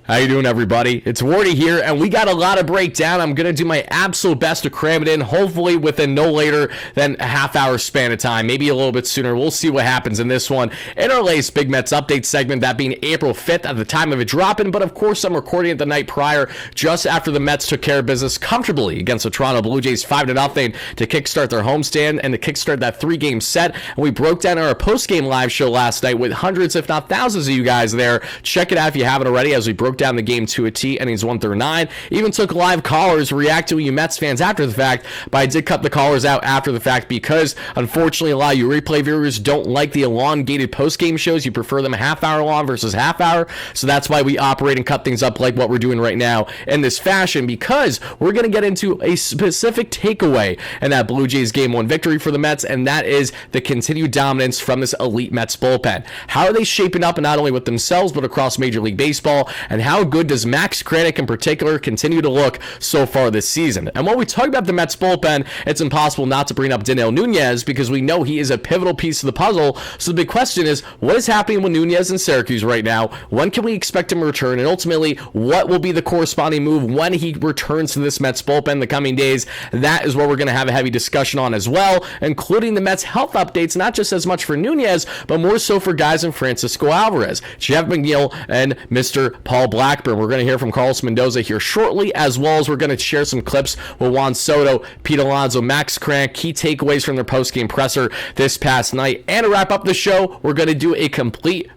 How you doing, everybody? It's Wardy here, and we got a lot of breakdown. I'm going to do my absolute best to cram it in, hopefully within no later than a half-hour span of time, maybe a little bit sooner. We'll see what happens in this one. In our latest Big Mets update segment, that being April 5th at the time of it dropping, but of course I'm recording it the night prior, just after the Mets took care of business comfortably against the Toronto Blue Jays 5-0 to kickstart their homestand and to kickstart that three-game set. And we broke down our post-game live show last night with hundreds, if not thousands of you guys there. Check it out if you haven't already, as we broke down the game to a T, innings 1 through 9. Even took live callers, react to you Mets fans after the fact, but I did cut the callers out after the fact because unfortunately a lot of you replay viewers don't like the elongated post-game shows. You prefer them half hour long versus half hour, so that's why we operate and cut things up like what we're doing right now in this fashion, because we're going to get into a specific takeaway in that Blue Jays Game 1 victory for the Mets, and that is the continued dominance from this elite Mets bullpen. How are they shaping up, and not only with themselves but across Major League Baseball, and how good does Max Kranick in particular continue to look so far this season? And when we talk about the Mets bullpen, it's impossible not to bring up Denyi Nunez, because we know he is a pivotal piece of the puzzle. So the big question is, what is happening with Nunez in Syracuse right now? When can we expect him to return? And ultimately, what will be the corresponding move when he returns to this Mets bullpen in the coming days? That is what we're going to have a heavy discussion on as well, including the Mets health updates, not just as much for Nunez, but more so for guys in Francisco Alvarez, Jeff McNeil, and Mr. Paul Blackburn. We're going to hear from Carlos Mendoza here shortly, as well as we're going to share some clips with Juan Soto, Pete Alonso, Max Kranick, key takeaways from their post-game presser this past night. And to wrap up the show, we're going to do a complete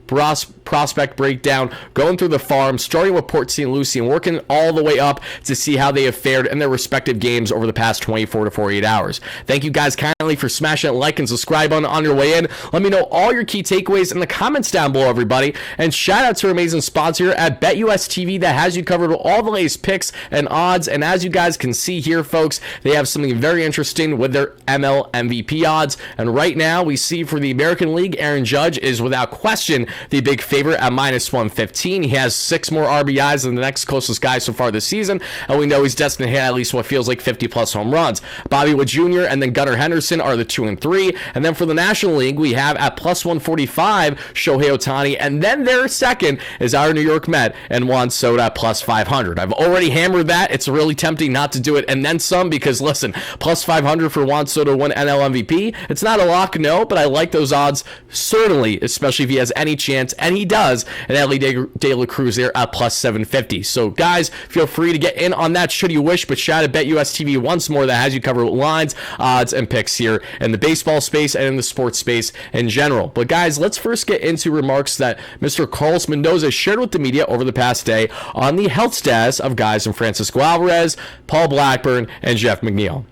prospect breakdown, going through the farm, starting with Port St. Lucie and working all the way up to see how they have fared in their respective games over the past 24 to 48 hours. Thank you guys kindly for smashing that like and subscribe button on your way in. Let me know all your key takeaways in the comments down below, everybody. And shout out to our amazing sponsor at BetUS TV that has you covered with all the latest picks and odds. And as you guys can see here, folks, they have something very interesting with their ML MVP odds. And right now we see for the American League, Aaron Judge is without question the big favorite at -115. He has 6 more RBIs than the next closest guy so far this season, and we know he's destined to hit at least what feels like 50-plus home runs. Bobby Witt Jr. and then Gunnar Henderson are the 2 and 3, and then for the National League, we have at +145 Shohei Ohtani, and then their second is our New York Met and Juan Soto at +500. I've already hammered that. It's really tempting not to do it and then some, because listen, +500 for Juan Soto to win NL MVP. It's not a lock, no, but I like those odds certainly, especially if he has any chance, and he does, and Ellie De La Cruz there at +750. So guys, feel free to get in on that should you wish, but shout out BetUS TV once more that has you covered with lines, odds, and picks here in the baseball space and in the sports space in general. But guys, let's first get into remarks that Mr. Carlos Mendoza shared with the media over the past day on the health status of guys in Francisco Alvarez, Paul Blackburn, and Jeff McNeil.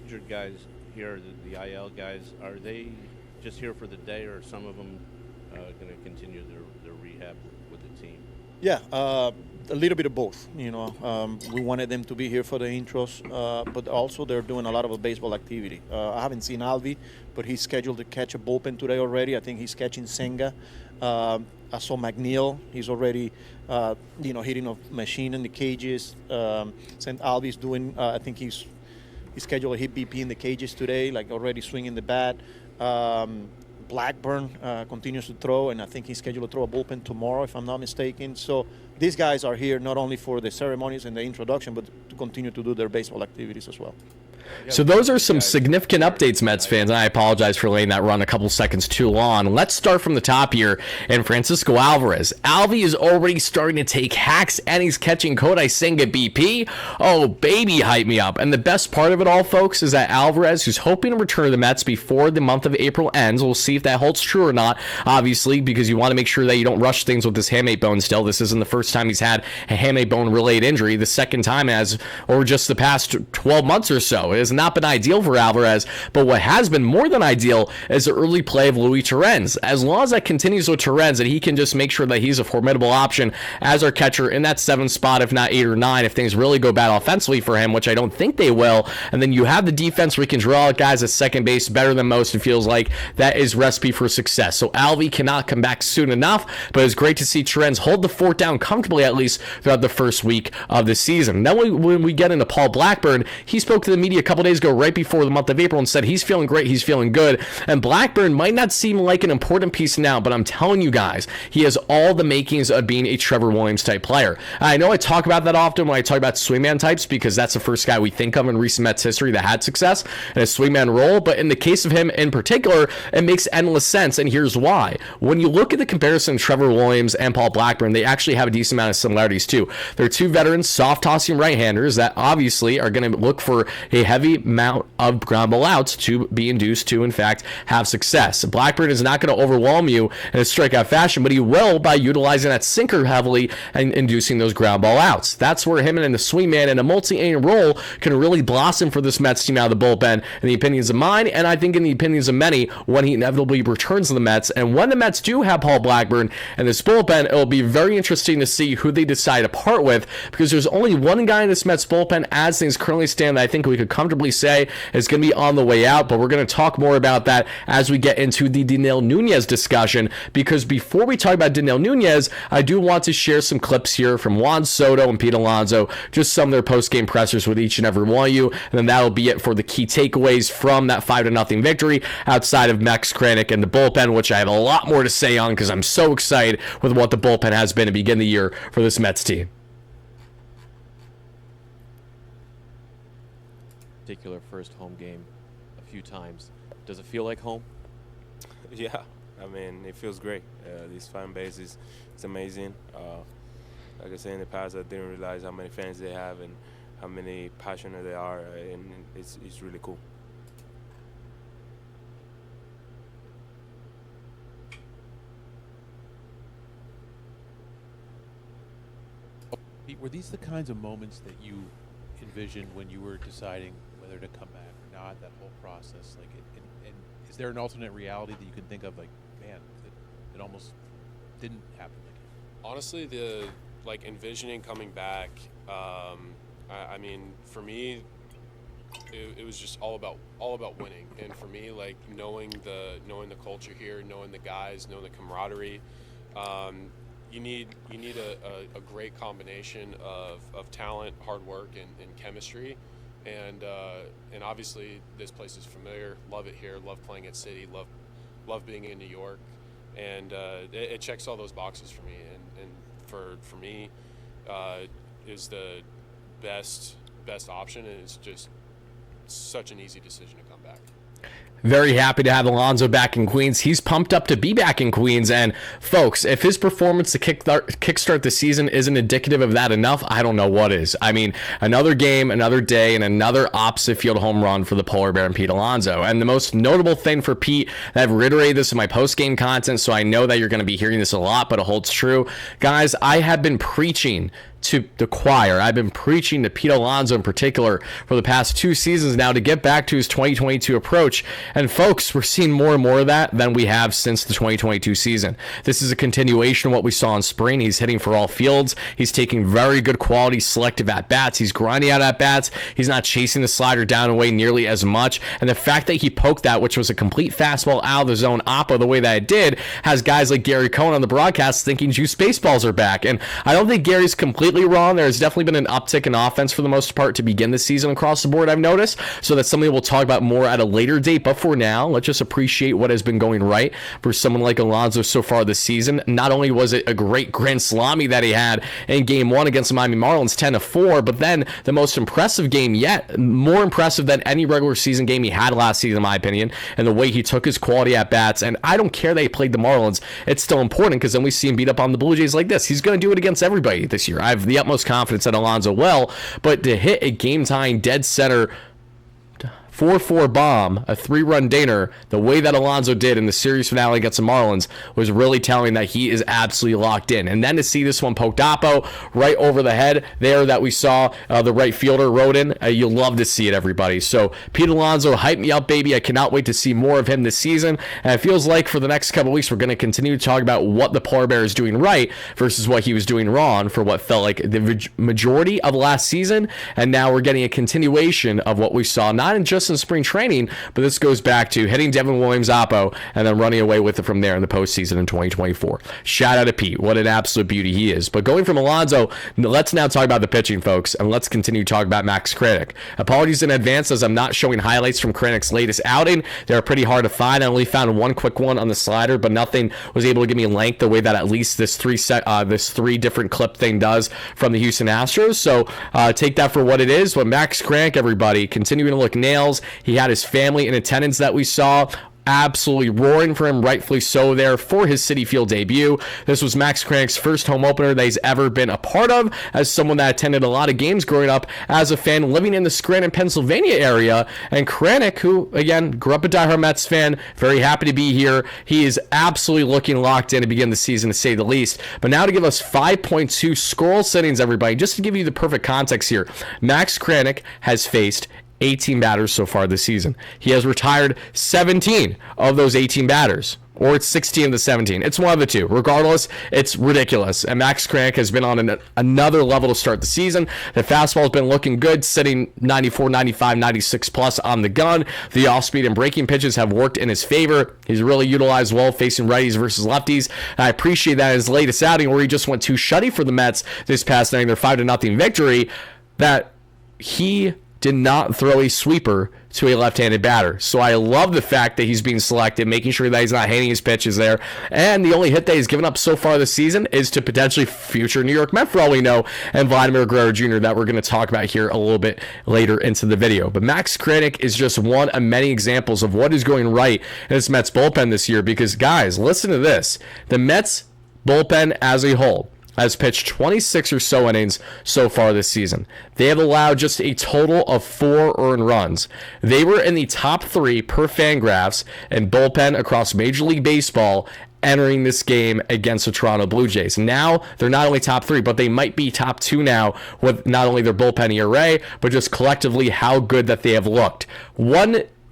Injured guys here, the IL guys, are they just here for the day, or are some of them going to continue their rehab with the team? Yeah, a little bit of both. We wanted them to be here for the intros, but also they're doing a lot of baseball activity. I haven't seen Alvi, but he's scheduled to catch a bullpen today already. I think he's catching Senga. I saw McNeil. He's already, hitting a machine in the cages. St. Alvi's doing, I think he's scheduled to hit BP in the cages today, like already swinging the bat. Blackburn continues to throw, and I think he's scheduled to throw a bullpen tomorrow, if I'm not mistaken. So these guys are here not only for the ceremonies and the introduction, but to continue to do their baseball activities as well. So those are some significant updates, Mets fans, and I apologize for letting that run a couple seconds too long. Let's start from the top here, and Francisco Alvarez. Alvi is already starting to take hacks, and he's catching Kodai Senga BP. Oh, baby, hype me up. And the best part of it all, folks, is that Alvarez, who's hoping to return to the Mets before the month of April ends, we'll see if that holds true or not, obviously, because you want to make sure that you don't rush things with this hamate bone still. This isn't the first time he's had a hamate bone-related injury. The second time over just the past 12 months or so. It has not been ideal for Alvarez, but what has been more than ideal is the early play of Luis Torrens. As long as that continues with Torrens, and he can just make sure that he's a formidable option as our catcher in that 7th spot, if not 8 or 9, if things really go bad offensively for him, which I don't think they will. And then you have the defense where he can draw out guys at second base better than most. It feels like that is recipe for success. So Alvi cannot come back soon enough, but it's great to see Torrens hold the fort down comfortably, at least throughout the first week of the season. Then when we get into Paul Blackburn, he spoke to the media a couple days ago, right before the month of April, and said he's feeling great, he's feeling good. And Blackburn might not seem like an important piece now, but I'm telling you guys, he has all the makings of being a Trevor Williams type player. I know I talk about that often when I talk about swingman types, because that's the first guy we think of in recent Mets history that had success in a swingman role. But in the case of him in particular, it makes endless sense, and here's why. When you look at the comparison of Trevor Williams and Paul Blackburn, they actually have a decent amount of similarities too. They're two veterans, soft-tossing right-handers that obviously are going to look for a heavy amount of ground ball outs to be induced to, in fact, have success. Blackburn is not going to overwhelm you in a strikeout fashion, but he will by utilizing that sinker heavily and inducing those ground ball outs. That's where him and the swingman in a multi-inning role can really blossom for this Mets team out of the bullpen, in the opinions of mine, and I think in the opinions of many, when he inevitably returns to the Mets. And when the Mets do have Paul Blackburn in this bullpen, it'll be very interesting to see who they decide to part with, because there's only one guy in this Mets bullpen as things currently stand that I think we could comfortably say is going to be on the way out, but we're going to talk more about that as we get into the Denyi Nunez discussion, because before we talk about Denyi Nunez, I do want to share some clips here from Juan Soto and Pete Alonso, just some of their post-game pressers with each and every one of you, and then that'll be it for the key takeaways from that 5-0 victory outside of Max Kranick and the bullpen, which I have a lot more to say on because I'm so excited with what the bullpen has been to begin the year for this Mets team. Particular first home game a few times. Does it feel like home? Yeah, I mean, it feels great. This fan base is amazing. Like I said in the past, I didn't realize how many fans they have and how many passionate they are, and it's really cool. Pete, were these the kinds of moments that you envisioned when you were deciding whether to come back or not, that whole process? Like, and is there an alternate reality that you can think of, like, man, it almost didn't happen? Honestly, the envisioning coming back, I mean, for me, it was just all about winning. And for me, like, knowing the culture here, knowing the guys, knowing the camaraderie, you need a great combination of talent, hard work, and chemistry. And obviously this place is familiar. Love it here. Love playing at City. Love being in New York. And it checks all those boxes for me. And for me, is the best option. And it's just such an easy decision to come back. Very happy to have Alonso back in Queens. He's pumped up to be back in Queens. And folks, if his performance to kickstart the season isn't indicative of that enough, I don't know what is. I mean, another game, another day, and another opposite field home run for the Polar Bear and Pete Alonso. And the most notable thing for Pete, and I've reiterated this in my post-game content, so I know that you're going to be hearing this a lot, but it holds true. Guys, I have been preaching to the choir. I've been preaching to Pete Alonso in particular for the past 2 seasons now to get back to his 2022 approach. And folks, we're seeing more and more of that than we have since the 2022 season. This is a continuation of what we saw in spring. He's hitting for all fields. He's taking very good quality selective at-bats. He's grinding out at-bats. He's not chasing the slider down and away nearly as much. And the fact that he poked that, which was a complete fastball out of the zone oppo the way that it did, has guys like Gary Cohen on the broadcast thinking juice baseballs are back. And I don't think Gary's completely wrong. There's definitely been an uptick in offense for the most part to begin the season across the board, I've noticed. So that's something we'll talk about more at a later date. But for now, let's just appreciate what has been going right for someone like Alonso so far this season. Not only was it a great grand salami that he had in Game 1 against the Miami Marlins, 10-4, but then the most impressive game yet, more impressive than any regular season game he had last season, in my opinion, and the way he took his quality at bats. And I don't care that he played the Marlins. It's still important because then we see him beat up on the Blue Jays like this. He's going to do it against everybody this year. I have the utmost confidence that Alonso will, but to hit a game-tying dead center 4-4 bomb, a 3-run dinger, the way that Alonso did in the series finale against the Marlins was really telling that he is absolutely locked in. And then to see this one poked oppo right over the head there that we saw the right fielder Rodin, you'll love to see it, everybody. So Pete Alonso, hype me up, baby. I cannot wait to see more of him this season. And it feels like for the next couple weeks, we're going to continue to talk about what the Polar Bear is doing right versus what he was doing wrong for what felt like the majority of last season. And now we're getting a continuation of what we saw, not in just in spring training, but this goes back to hitting Devin Williams-Oppo and then running away with it from there in the postseason in 2024. Shout out to Pete. What an absolute beauty he is. But going from Alonso, let's now talk about the pitching, folks, and let's continue to talk about Max Kranick. Apologies in advance as I'm not showing highlights from Kranick's latest outing. They're pretty hard to find. I only found one quick one on the slider, but nothing was able to give me length the way that at least this three different clip thing does from the Houston Astros. So take that for what it is. But Max Kranick, everybody, continuing to look nails. He had his family in attendance that we saw. Absolutely roaring for him, rightfully so there for his Citi Field debut. This was Max Kranick's first home opener that he's ever been a part of, as someone that attended a lot of games growing up as a fan living in the Scranton, Pennsylvania area. And Kranick, who again grew up a diehard Mets fan, very happy to be here. He is absolutely looking locked in to begin the season, to say the least. But now to give us 5.2 scoreless innings, everybody, just to give you the perfect context here, Max Kranick has faced 18 batters so far this season. He has retired 17 of those 18 batters, or it's 16 of the 17. It's one of the two. Regardless, it's ridiculous. And Max Kranick has been on another level to start the season. The fastball has been looking good, sitting 94, 95, 96 plus on the gun. The off-speed and breaking pitches have worked in his favor. He's really utilized well facing righties versus lefties. And I appreciate that in his latest outing, where he just went too shutty for the Mets this past night in their 5-0 victory, that he did not throw a sweeper to a left-handed batter. So I love the fact that he's being selected, making sure that he's not handing his pitches there. And the only hit that he's given up so far this season is to potentially future New York Met, for all we know, and Vladimir Guerrero Jr. that we're going to talk about here a little bit later into the video. But Max Kranick is just one of many examples of what is going right in this Mets bullpen this year, because, guys, listen to this. The Mets bullpen as a whole has pitched 26 or so innings so far this season. They have allowed just a total of 4 earned runs. They were in the top 3 per Fangraphs and bullpen across Major League Baseball entering this game against the Toronto Blue Jays. Now, they're not only top 3, but they might be top 2 now with not only their bullpen ERA, but just collectively how good that they have looked.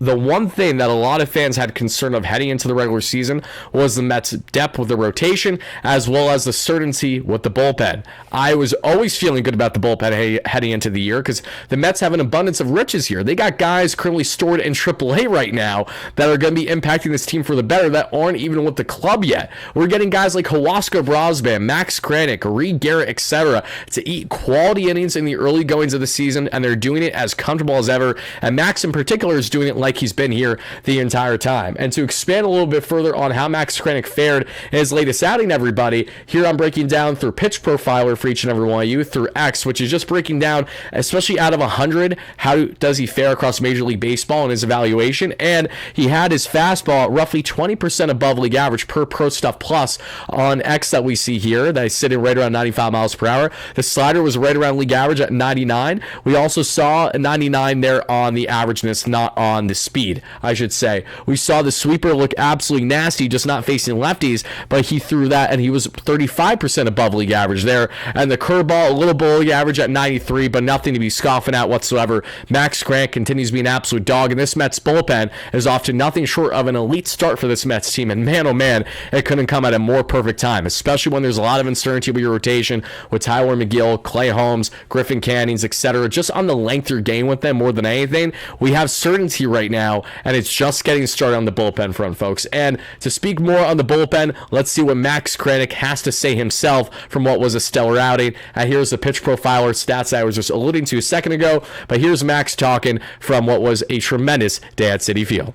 The one thing that a lot of fans had concern of heading into the regular season was the Mets' depth with the rotation, as well as the certainty with the bullpen. I was always feeling good about the bullpen heading into the year, because the Mets have an abundance of riches here. They got guys currently stored in AAA right now that are going to be impacting this team for the better that aren't even with the club yet. We're getting guys like Huascar Brosban, Max Kranick, Reed Garrett, etc. to eat quality innings in the early goings of the season, and they're doing it as comfortable as ever. And Max in particular is doing it like he's been here the entire time. And to expand a little bit further on how Max Kranick fared in his latest outing, everybody, here I'm breaking down through Pitch Profiler for each and every one of you, through X, which is just breaking down, especially out of 100, how does he fare across Major League Baseball in his evaluation. And he had his fastball roughly 20% above league average per Pro Stuff Plus on X that we see here, that is sitting right around 95 miles per hour. The slider was right around league average at 99. We also saw a 99 there on the averageness, not on the speed, I should say. We saw the sweeper look absolutely nasty, just not facing lefties, but he threw that and he was 35% above league average there. And the curveball, a little below league average at 93, but nothing to be scoffing at whatsoever. Max Kranick continues to be an absolute dog, and this Mets bullpen is often nothing short of an elite start for this Mets team. And man, oh man, it couldn't come at a more perfect time, especially when there's a lot of uncertainty with your rotation with Tyler McGill, Clay Holmes, Griffin Cannings, etc. Just on the length you're gaining with them more than anything. We have certainty right now, and it's just getting started on the bullpen front, folks. And to speak more on the bullpen, let's see what Max Kranick has to say himself from what was a stellar outing. And here's the Pitch Profiler stats I was just alluding to a second ago, but here's Max talking from what was a tremendous day at Citi Field.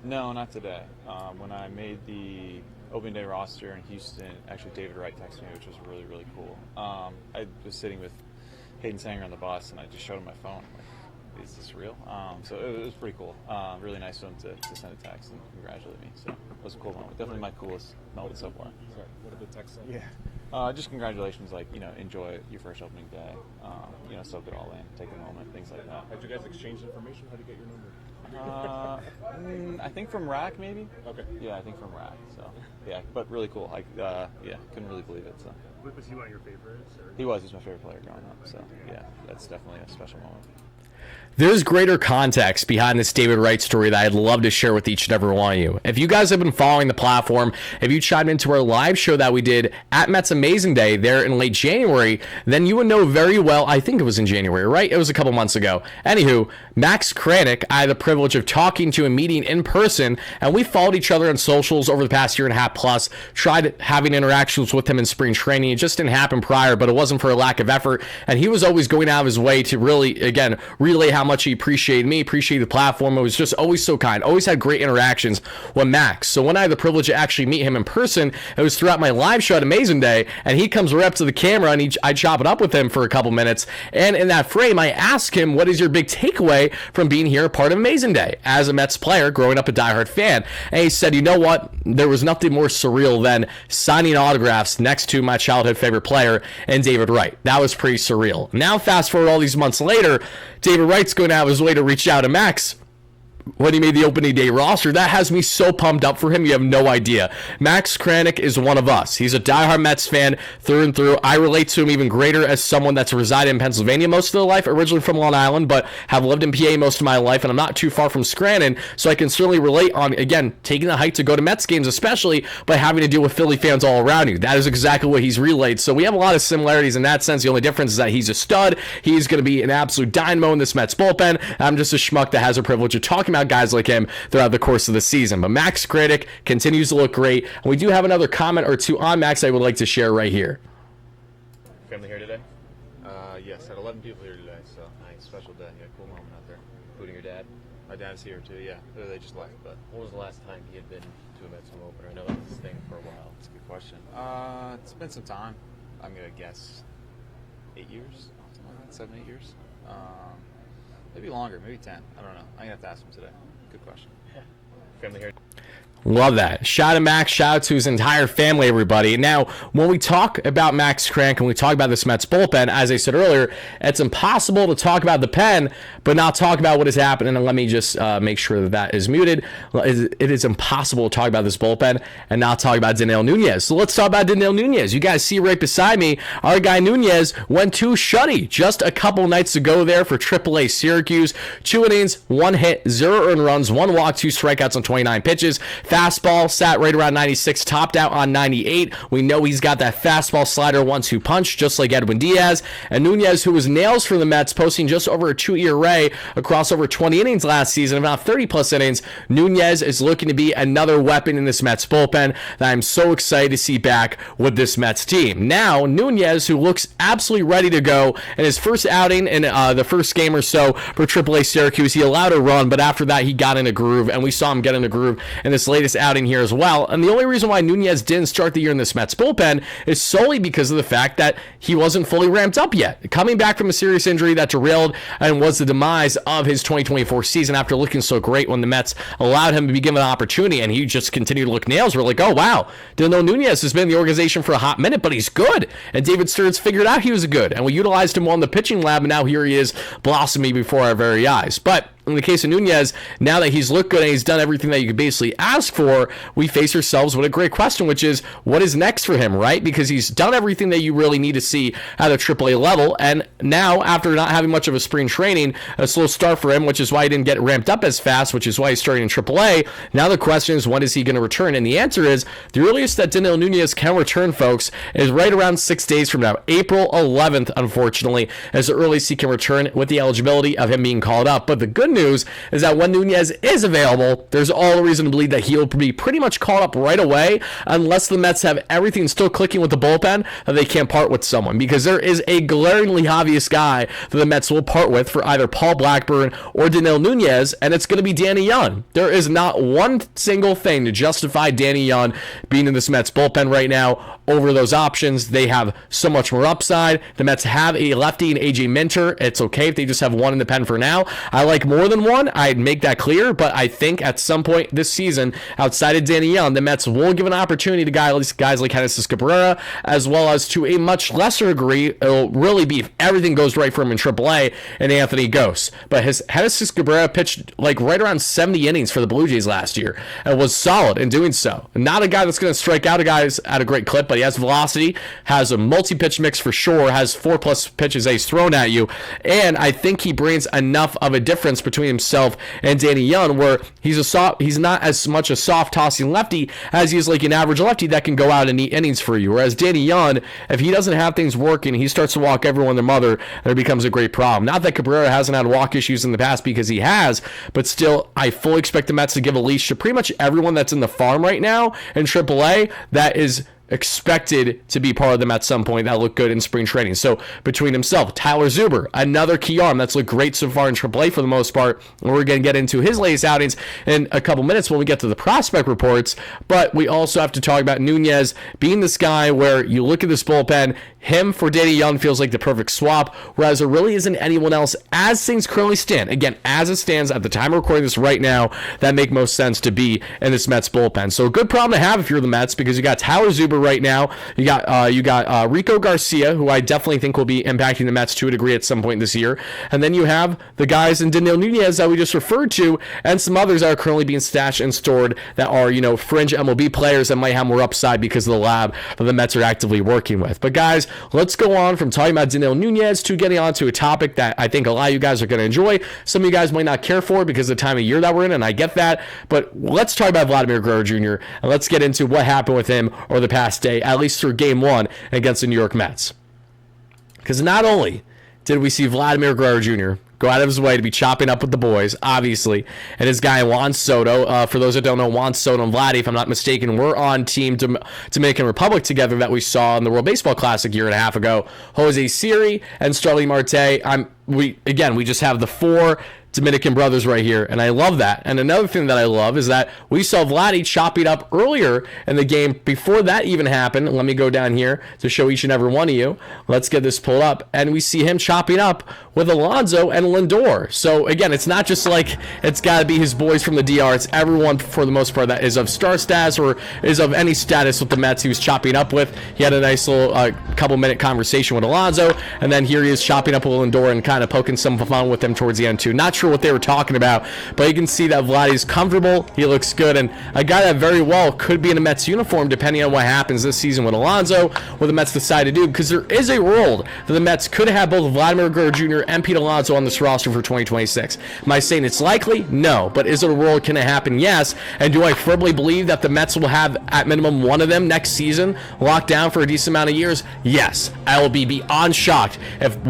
No, not today. When I made the opening day roster in Houston, actually David Wright texted me, which was really, really cool. I was sitting with Hayden Sanger on the bus, and I just showed him my phone. I'm like, is this real? So it was pretty cool. Really nice of him to send a text and congratulate me. So it was a cool moment. Definitely my coolest moment so far. Sorry, what did the text say? Yeah. Just congratulations, like, enjoy your first opening day. Soak it all in, take a moment, things like that. Had you guys exchanged information? How did you get your number? I think from Rack, maybe. Okay. Yeah, I think from Rack. So yeah, but really cool. Couldn't really believe it. So. Was he one of your favorites? Or? He was. He's my favorite player growing up. So yeah, that's definitely a special moment. There's greater context behind this David Wright story that I'd love to share with each and every one of you. If you guys have been following the platform, if you chimed into our live show that we did at Mets Amazing Day there in late January, then you would know very well, I think it was in January, right? It was a couple months ago. Anywho, Max Kranick, I had the privilege of talking to and meeting in person, and we followed each other on socials over the past year and a half plus, tried having interactions with him in spring training. It just didn't happen prior, but it wasn't for a lack of effort, and he was always going out of his way to really, again, relay how much he appreciated me, appreciated the platform. It was just always so kind, always had great interactions with Max. So when I had the privilege to actually meet him in person, it was throughout my live show at Amazing Day, and he comes right up to the camera, and I chop it up with him for a couple minutes, and in that frame, I ask him, what is your big takeaway from being here a part of Amazing Day as a Mets player, growing up a diehard fan? And he said, you know what, there was nothing more surreal than signing autographs next to my childhood favorite player and David Wright. That was pretty surreal. Now fast forward all these months later, David Wright's going out of his way to reach out to Max when he made the opening day roster. That has me so pumped up for him, you have no idea. Max Kranick is one of us. He's a diehard Mets fan through and through. I relate to him even greater as someone that's resided in Pennsylvania most of their life, originally from Long Island, but have lived in PA most of my life, and I'm not too far from Scranton, so I can certainly relate on, again, taking the hike to go to Mets games, especially by having to deal with Philly fans all around you. That is exactly what he's relayed. So we have a lot of similarities in that sense. The only difference is that he's a stud. He's going to be an absolute dynamo in this Mets bullpen. I'm just a schmuck that has the privilege of talking about guys like him throughout the course of the season. But Max Kranick continues to look great. And we do have another comment or two on Max I would like to share right here. Family here today? Yes, had 11 people here today, so nice, special day. Yeah, cool moment out there. Including your dad. My dad's here too, yeah. They just left, but When was the last time he had been to a Mets home opener? I know that was his thing for a while. it's a good question. It's been some time. I'm gonna guess 8 years, something like that, 7, 8 years. Maybe longer, maybe 10. I don't know. I'm gonna have to ask him today. Good question. Family here. Love that. Shout out to Max. Shout out to his entire family, everybody. Now, when we talk about Max Kranick and we talk about this Mets bullpen, as I said earlier, it's impossible to talk about the pen, but not talk about what is happening. And let me just make sure that that is muted. It is impossible to talk about this bullpen and not talk about Denyi Nunez. So let's talk about Denyi Nunez. You guys see right beside me, our guy Nunez went to shutty just a couple nights ago there for AAA Syracuse. 2 innings, 1 hit, 0 earned runs, 1 walk, 2 strikeouts on 29 pitches. Fastball sat right around 96, topped out on 98. We know he's got that fastball slider 1-2 punch, just like Edwin Diaz. And Nunez, who was nails for the Mets, posting just over a 2 ERA across over 20 innings last season, about 30-plus innings. Nunez is looking to be another weapon in this Mets bullpen that I'm so excited to see back with this Mets team. Now, Nunez, who looks absolutely ready to go in his first outing in the first game or so for AAA Syracuse, he allowed a run, but after that, he got in a groove, and we saw him get in a groove in this latest outing here as well. And the only reason why Nunez didn't start the year in this Mets bullpen is solely because of the fact that he wasn't fully ramped up yet. Coming back from a serious injury that derailed and was the demise of his 2024 season after looking so great when the Mets allowed him to be given an opportunity, and he just continued to look nails. We're like, oh wow, Denyi Nunez has been in the organization for a hot minute, but he's good. And David Stearns figured out he was good, and we utilized him well in the pitching lab, and now here he is blossoming before our very eyes. But in the case of Nunez, now that he's looked good and he's done everything that you could basically ask for, we face ourselves with a great question, which is, what is next for him, right? Because he's done everything that you really need to see at a AAA level, and now, after not having much of a spring training, a slow start for him, which is why he didn't get ramped up as fast, which is why he's starting in AAA, now the question is, when is he going to return? And the answer is, the earliest that Denyi Nunez can return, folks, is right around 6 days from now. April 11th, unfortunately, is the earliest he can return with the eligibility of him being called up. But the good news is that when Nunez is available, there's all the reason to believe that he'll be pretty much called up right away, unless the Mets have everything still clicking with the bullpen that they can't part with someone, because there is a glaringly obvious guy that the Mets will part with for either Paul Blackburn or Denyi Nunez, and it's going to be Danny Young. There is not one single thing to justify Danny Young being in this Mets bullpen right now over those options. They have so much more upside. The Mets have a lefty in AJ Minter. It's okay if they just have one in the pen for now. I like more than one. I'd make that clear, but I think at some point this season, outside of Danny Young, the Mets will give an opportunity to guys like Genesis Cabrera, as well as to a much lesser degree, it'll really be if everything goes right for him in AAA, and Anthony Gose. But his Genesis Cabrera pitched like right around 70 innings for the Blue Jays last year and was solid in doing so. Not a guy that's going to strike out guys at a great clip, but he has velocity, has a multi-pitch mix for sure, has 4+ pitches that he's thrown at you, and I think he brings enough of a difference between himself and Denyi Nunez, where he's not as much a soft tossing lefty as he is like an average lefty that can go out and eat innings for you. Whereas Denyi Nunez, if he doesn't have things working, he starts to walk everyone their mother, and it becomes a great problem. Not that Cabrera hasn't had walk issues in the past, because he has, but still, I fully expect the Mets to give a leash to pretty much everyone that's in the farm right now in AAA that is expected to be part of them at some point that look good in spring training. So between himself, Tyler Zuber, another key arm that's looked great so far in AAA for the most part, and we're going to get into his latest outings in a couple minutes when we get to the prospect reports, but we also have to talk about Nunez being this guy where you look at this bullpen, him for Denyi Nunez feels like the perfect swap, whereas there really isn't anyone else as things currently stand. Again, as it stands at the time of recording this right now, that make most sense to be in this Mets bullpen. So a good problem to have if you're the Mets, because you got Tyler Zuber right now, you got Rico Garcia, who I definitely think will be impacting the Mets to a degree at some point this year, and then you have the guys in Denyi Nunez that we just referred to, and some others that are currently being stashed and stored that are, fringe MLB players that might have more upside because of the lab that the Mets are actively working with. But guys, let's go on from talking about Denyi Nunez to getting on to a topic that I think a lot of you guys are going to enjoy. Some of you guys might not care for because of the time of year that we're in, and I get that. But let's talk about Vladimir Guerrero Jr., and let's get into what happened with him over the past day, at least through Game 1 against the New York Mets. Because not only did we see Vladimir Guerrero Jr. go out of his way to be chopping up with the boys, obviously, and his guy Juan Soto. For those that don't know, Juan Soto and Vladdy, if I'm not mistaken, were on Team Dominican Republic together that we saw in the World Baseball Classic a year and a half ago. Jose Siri and Starling Marte. We just have the 4 Dominican brothers right here, and I love that. And another thing that I love is that we saw Vladdy chopping up earlier in the game before that even happened. Let me go down here to show each and every one of you. Let's get this pulled up, and we see him chopping up with Alonso and Lindor. So again, it's not just like it's got to be his boys from the DR. It's everyone for the most part that is of star status or is of any status with the Mets he was chopping up with. He had a nice little couple-minute conversation with Alonso, and then here he is chopping up with Lindor and kind of poking some fun with him towards the end too. Not sure what they were talking about, but you can see that Vladdy's comfortable. He looks good, and a guy that very well could be in a Mets uniform depending on what happens this season with Alonso, what the Mets decide to do, because there is a world that the Mets could have both Vladimir Guerrero Jr. and Pete Alonso on this roster for 2026. Am I saying it's likely? No. But is it a world? Can it happen? Yes. And do I firmly believe that the Mets will have at minimum one of them next season locked down for a decent amount of years? Yes. I will be beyond shocked if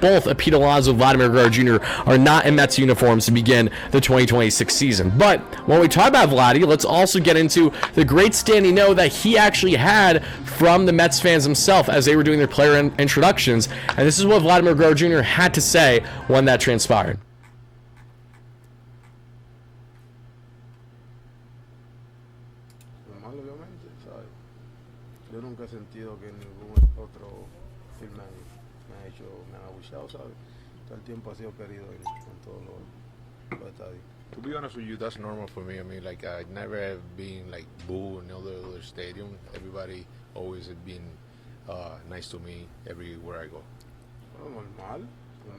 both Pete Alonso and Vladimir Guerrero Jr. are not in Mets uniforms to begin the 2026 season. But when we talk about Vladdy, let's also get into the great standing note that he actually had from the Mets fans himself as they were doing their player introductions. And this is what Vladimir Guerrero Jr. had to say when that transpired. Yo nunca he sentido que ningún otro film me ha abuchado, ¿sabes? Todo el tiempo ha sido querido en todos los estadios. To be honest with you, that's normal for me. I mean, like, I never have been, like, booed in other stadium. Everybody always has been nice to me everywhere I go. Normal,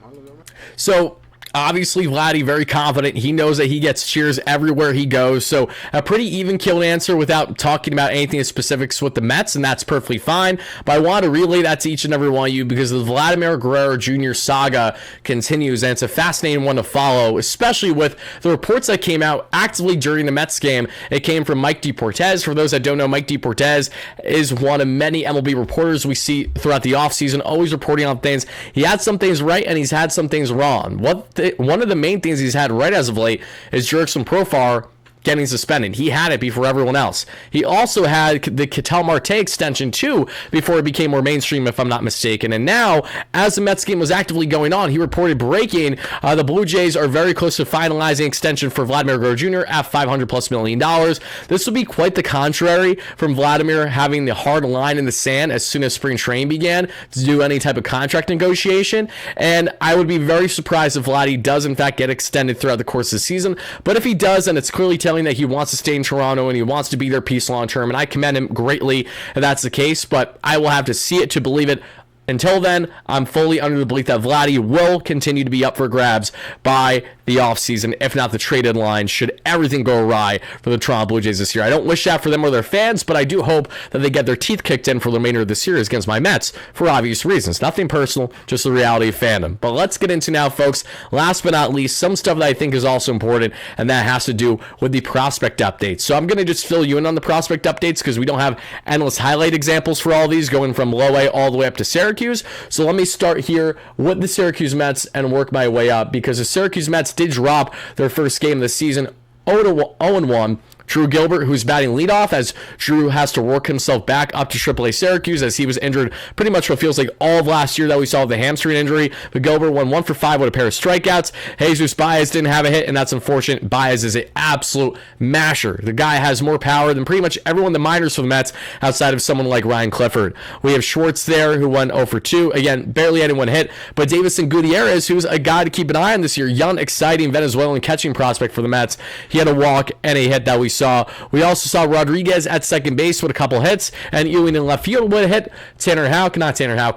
obviamente. So, obviously, Vladdy very confident. He knows that he gets cheers everywhere he goes. So a pretty even-keeled answer without talking about anything in specifics with the Mets, and that's perfectly fine. But I want to relay that to each and every one of you because the Vladimir Guerrero Jr. saga continues, and it's a fascinating one to follow, especially with the reports that came out actively during the Mets game. It came from Mike DePortez. For those that don't know, Mike DePortez is one of many MLB reporters we see throughout the offseason, always reporting on things. He had some things right, and he's had some things wrong. One of the main things he's had right as of late is Jurickson Profar getting suspended. He had it before everyone else. He also had the Ketel Marte extension too before it became more mainstream, if I'm not mistaken. And now, as the Mets game was actively going on, he reported breaking the Blue Jays are very close to finalizing extension for Vladimir Guerrero Jr. at $500+ million. This will be quite the contrary from Vladimir having the hard line in the sand as soon as spring training began to do any type of contract negotiation. And I would be very surprised if Vladdy does in fact get extended throughout the course of the season. But if he does, and it's clearly telling that he wants to stay in Toronto and he wants to be their piece long term, and I commend him greatly if that's the case, but I will have to see it to believe it. Until then, I'm fully under the belief that Vladdy will continue to be up for grabs by the offseason, if not the trade deadline, should everything go awry for the Toronto Blue Jays this year. I don't wish that for them or their fans, but I do hope that they get their teeth kicked in for the remainder of the series against my Mets for obvious reasons. Nothing personal, just the reality of fandom. But let's get into now, folks, last but not least, some stuff that I think is also important, and that has to do with the prospect updates. So I'm going to just fill you in on the prospect updates because we don't have endless highlight examples for all these going from low A all the way up to Syracuse. So let me start here with the Syracuse Mets and work my way up, because the Syracuse Mets did drop their first game of the season 0-1. Drew Gilbert, who's batting leadoff, as Drew has to work himself back up to AAA Syracuse, as he was injured pretty much what feels like all of last year that we saw with the hamstring injury. But Gilbert went 1 for 5 with a pair of strikeouts. Jesus Baez didn't have a hit, and that's unfortunate. Baez is an absolute masher. The guy has more power than pretty much everyone in the minors for the Mets outside of someone like Ryan Clifford. We have Schwartz there, who went 0 for 2. Again, barely anyone hit. But Davison Gutierrez, who's a guy to keep an eye on this year, young, exciting Venezuelan catching prospect for the Mets. He had a walk and a hit that we saw. We also saw Rodriguez at second base with a couple hits, and Ewing in left field with a hit.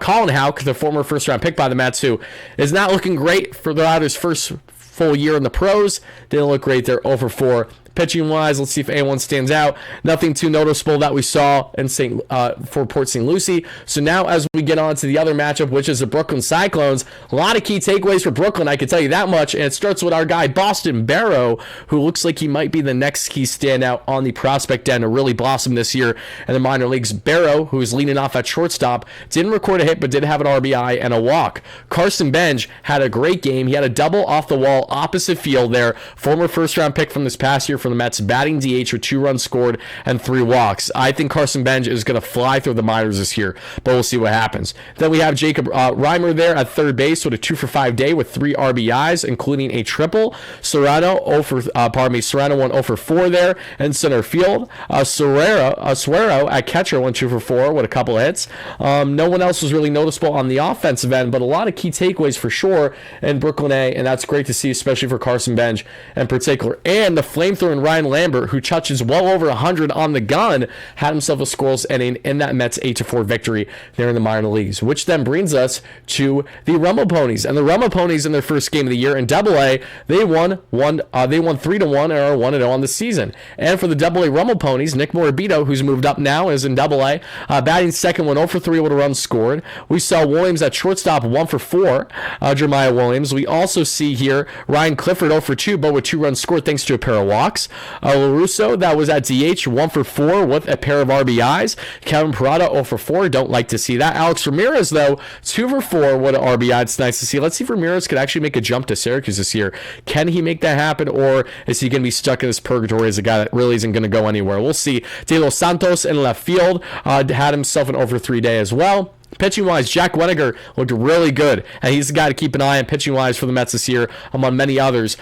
Colin Houck, the former first-round pick by the Mets, who is not looking great for his first full year in the pros. Didn't look great there, 0 for 4. Pitching-wise, let's see if anyone stands out. Nothing too noticeable that we saw in for Port St. Lucie. So now as we get on to the other matchup, which is the Brooklyn Cyclones, a lot of key takeaways for Brooklyn, I can tell you that much. And it starts with our guy, Boston Barrow, who looks like he might be the next key standout on the prospect end to really blossom this year in the minor leagues. Barrow, who is leading off at shortstop, didn't record a hit, but did have an RBI and a walk. Carson Bench had a great game. He had a double off the wall opposite field there. Former first-round pick from this past year for the Mets, batting DH with 2 runs scored and 3 walks. I think Carson Bench is going to fly through the minors this year, but we'll see what happens. Then we have Jacob Reimer there at third base with a 2 for 5 day with 3 RBIs, including a triple. Serrano went 0 for 4 there in center field. Suero at catcher went 2 for 4 with a couple of hits. No one else was really noticeable on the offensive end, but a lot of key takeaways for sure in Brooklyn A, and that's great to see, especially for Carson Bench in particular. And the flamethrower Ryan Lambert, who touches well over 100 on the gun, had himself a scoreless inning in that Mets 8-4 victory there in the minor leagues, which then brings us to the Rumble Ponies. And the Rumble Ponies in their first game of the year in Double-A, they won 3-1 and are 1-0 on the season. And for the Double-A Rumble Ponies, Nick Morabito, who's moved up now, is in Double-A, batting second, went 0 for 3 with a run scored. We saw Williams at shortstop, 1 for 4, Jeremiah Williams. We also see here Ryan Clifford 0 for 2, but with 2 runs scored thanks to a pair of walks. LaRusso, that was at DH, 1 for 4 with a pair of RBIs. Kevin Parada 0 for 4, don't like to see that. Alex Ramirez, though, 2 for 4 with an RBI. It's nice to see. Let's see if Ramirez could actually make a jump to Syracuse this year. Can he make that happen, or is he going to be stuck in this purgatory as a guy that really isn't going to go anywhere? We'll see. De Los Santos in left field had himself an 0 for 3 day as well. Pitching-wise, Jack Weniger looked really good, and he's the guy to keep an eye on pitching-wise for the Mets this year, among many others.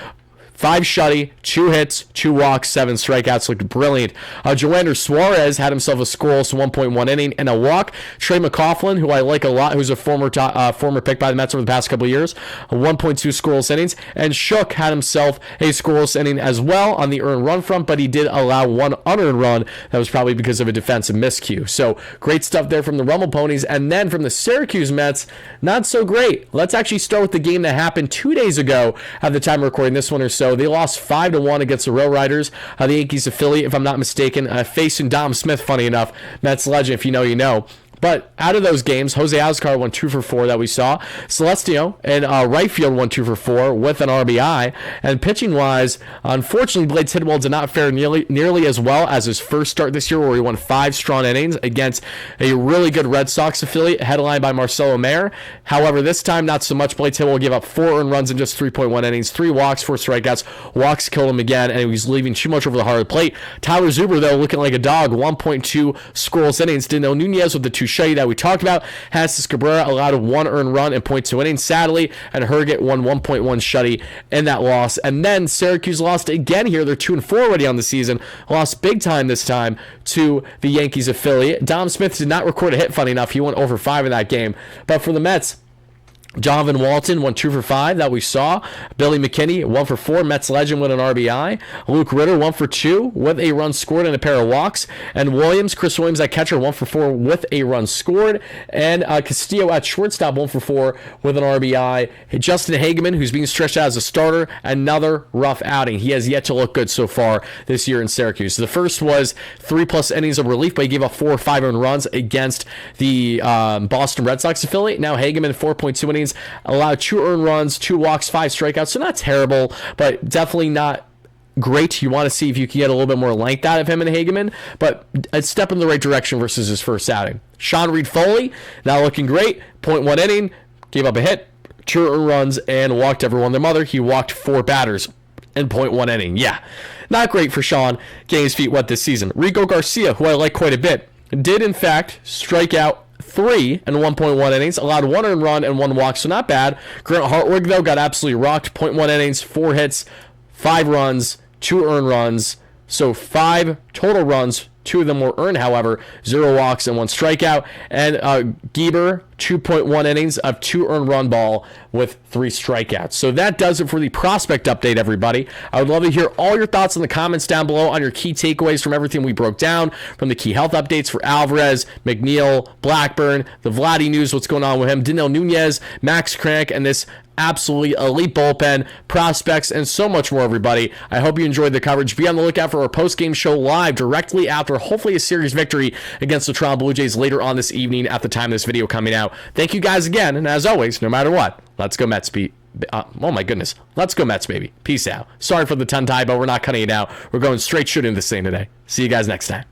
5 shutty, 2 hits, 2 walks, 7 strikeouts. Looked brilliant. Joander Suarez had himself a scoreless 1.1 inning and a walk. Trey McCaughlin, who I like a lot, who's a former pick by the Mets over the past couple of years, 1.2 scoreless innings. And Shook had himself a scoreless inning as well on the earned run front, but he did allow 1 unearned run. That was probably because of a defensive miscue. So great stuff there from the Rumble Ponies. And then from the Syracuse Mets, not so great. Let's actually start with the game that happened 2 days ago at the time of recording this one or so. They lost 5-1 against the Row Riders, the Yankees affiliate, if I'm not mistaken, facing Dom Smith, funny enough, Mets legend, if you know, you know. But out of those games, Jose Oscar won 2 for 4 that we saw. Celestino in right field won 2 for 4 with an RBI. And pitching-wise, unfortunately, Blade Tidwell did not fare nearly as well as his first start this year, where he won 5 strong innings against a really good Red Sox affiliate, headlined by Marcelo Mayer. However, this time, not so much. Blade Tidwell gave up 4 earned runs in just 3.1 innings, 3 walks, 4 strikeouts. Walks killed him again, and he was leaving too much over the hard plate. Tyler Zuber, though, looking like a dog, 1.2 scoreless innings. Dino Nunez with the 2 shutty that we talked about. Hasses Cabrera allowed 1 earned run and 0.2 innings, sadly, and Herget won 1.1 shutty in that loss. And then Syracuse lost again here. They're 2-4 already on the season. Lost big time this time to the Yankees affiliate. Dom Smith did not record a hit, funny enough. He went over 5 in that game. But for the Mets, Donovan Walton went 2 for 5 that we saw. Billy McKinney 1 for 4. Mets legend with an RBI. Luke Ritter 1 for 2 with a run scored and a pair of walks. And Chris Williams at catcher 1 for 4 with a run scored. And Castillo at shortstop 1 for 4 with an RBI. Justin Hageman, who's being stretched out as a starter, another rough outing. He has yet to look good so far this year in Syracuse. The first was 3+ innings of relief, but he gave up 4 or 5 earned runs against the Boston Red Sox affiliate. Now Hageman 4.2 innings. Allowed 2 earned runs, 2 walks, 5 strikeouts. So not terrible, but definitely not great. You want to see if you can get a little bit more length out of him and Hageman, but a step in the right direction versus his first outing. Sean Reed-Foley, now looking great. 0.1 inning, gave up a hit, 2 earned runs, and walked everyone their mother. He walked 4 batters in 0.1 inning. Yeah, not great for Sean getting his feet wet this season. Rico Garcia, who I like quite a bit, did in fact strike out 3 and 1.1 innings, allowed 1 earned run and 1 walk, so not bad. Grant Hartwig, though, got absolutely rocked. 0.1 innings, 4 hits, 5 runs, 2 earned runs, so 5 total runs. 2 of them were earned, however, 0 walks and 1 strikeout. And Gieber, 2.1 innings of 2 earned run ball with 3 strikeouts. So that does it for the prospect update, everybody. I would love to hear all your thoughts in the comments down below on your key takeaways from everything we broke down, from the key health updates for Alvarez, McNeil, Blackburn, the Vladdy news, what's going on with him, Denyi Nunez, Max Kranick, and this absolutely elite bullpen, prospects, and so much more, everybody. I hope you enjoyed the coverage. Be on the lookout for our post-game show live directly after, hopefully, a series victory against the Toronto Blue Jays later on this evening at the time of this video coming out. Thank you guys again, and as always, no matter what, let's go Mets, oh my goodness. Let's go Mets, baby. Peace out. Sorry for the tongue tie, but we're not cutting it out. We're going straight shooting this thing today. See you guys next time.